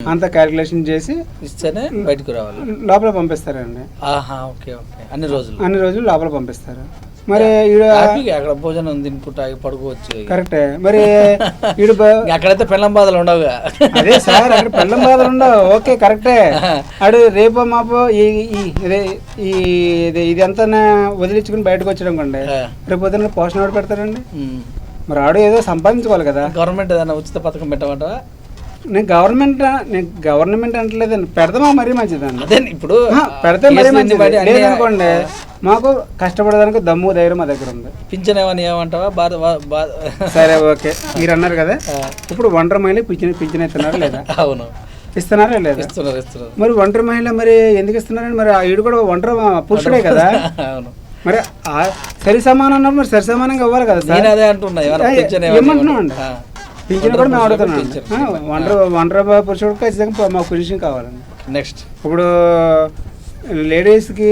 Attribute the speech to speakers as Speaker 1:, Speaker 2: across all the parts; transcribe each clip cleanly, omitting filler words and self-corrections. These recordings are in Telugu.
Speaker 1: అంత క్యాలిక్యులేషన్ చేసి
Speaker 2: ఇస్తేనే బయటకు రావాలి,
Speaker 1: లోపల పంపిస్తారండి.
Speaker 2: Okay okay. అన్ని రోజులు
Speaker 1: లోపల పంపిస్తారు. మరి
Speaker 2: అక్కడ భోజనం తినుకుంటా పడుకోవచ్చు.
Speaker 1: కరెక్టే. మరి
Speaker 2: అక్కడైతే పెళ్ళం బాధలు ఉండవుగా.
Speaker 1: అదే సార్, అక్కడ పెళ్ళం బాధలు ఉండవు. ఓకే కరెక్టే. ఆడు రేపో మాపో ఇది అంతా వదిలించుకుని బయటకు వచ్చాడు అనుకోండి, రేపు పొద్దున్న పోషణ ఎవరు పెడతారండి? మరి ఆడు ఏదో సంపాదించుకోవాలి కదా.
Speaker 2: గవర్నమెంట్ ఏదైనా ఉచిత పథకం పెట్టమంటావా?
Speaker 1: నేను గవర్నమెంట్ అంటలేదండి, పెడతామా మరీ మంచిదండి.
Speaker 2: అదే ఇప్పుడు
Speaker 1: పెడితే మరీ మంచిది. లేదనుకోండి, మాకు కష్టపడడానికి దమ్ము ధైర్యం మా దగ్గర ఉంది.
Speaker 2: పింఛన్ ఏమంటావా?
Speaker 1: సరే ఓకే, మీరు అన్నారు కదా. ఇప్పుడు ఒంటరి మహిళ పింఛన్ ఇస్తున్నారు లేదా?
Speaker 2: అవును,
Speaker 1: ఇస్తున్నారా లేదా?
Speaker 2: ఇస్తున్నారు.
Speaker 1: మరి ఒంటరి మహిళ మరి ఎందుకు ఇస్తున్నారని? మరి ఈడు కూడా ఒంటరి పురుషుడే కదా.
Speaker 2: అవును, మరి
Speaker 1: సరి సమానం అన్నప్పుడు మరి సరి సమానంగా ఇవ్వాలి కదా సార్.
Speaker 2: అదే అంటున్నా,
Speaker 1: ఏమంటున్నాం అండి. పింఛన్ కూడా మేము అడుగుతున్నాం. ఒంటరి పురుషుడు ఖచ్చితంగా మాకు పెన్షన్ కావాలండి.
Speaker 2: నెక్స్ట్
Speaker 1: ఇప్పుడు లేడీస్కి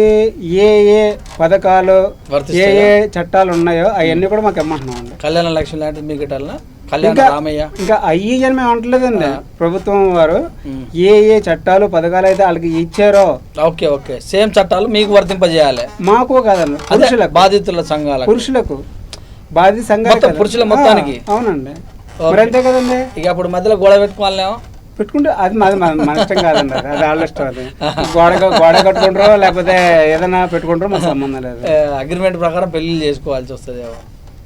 Speaker 1: ఏ ఏ పథకాలు ఏ ఏ చట్టాలు ఉన్నాయో అవన్నీ కూడా మాకు ఇమ్మంటున్నాం అండి.
Speaker 2: కళ్యాణ లక్ష్మి లాంటిది మీకు ఇట్లా
Speaker 1: ఇంకా అయ్యి అని మేము అంటలేదండి. ప్రభుత్వం వారు ఏ ఏ చట్టాలు పథకాలు అయితే వాళ్ళకి ఇచ్చారో
Speaker 2: ఓకే ఓకే సేమ్ చట్టాలు మీకు వర్తింపజేయాలి.
Speaker 1: మాకు కాదండి, పురుషులకు,
Speaker 2: బాధితుల సంఘాలు,
Speaker 1: పురుషులకు బాధిత సంఘాలు,
Speaker 2: పురుషుల మొత్తానికి.
Speaker 1: అవునండి, మరి అంతే కదండి.
Speaker 2: ఇక అప్పుడు మధ్యలో గొడవ పెట్టుకోవాలేమో,
Speaker 1: పెట్టుకుంటే అది మన ఇష్టం కాదండి. అది వాళ్ళ ఇష్టం. అది గోడ కట్టుకుంటారో లేకపోతే ఏదైనా పెట్టుకుంటారో మాకు సంబంధం లేదు.
Speaker 2: అగ్రిమెంట్ ప్రకారం పెళ్లి చేసుకోవాల్సి వస్తుంది.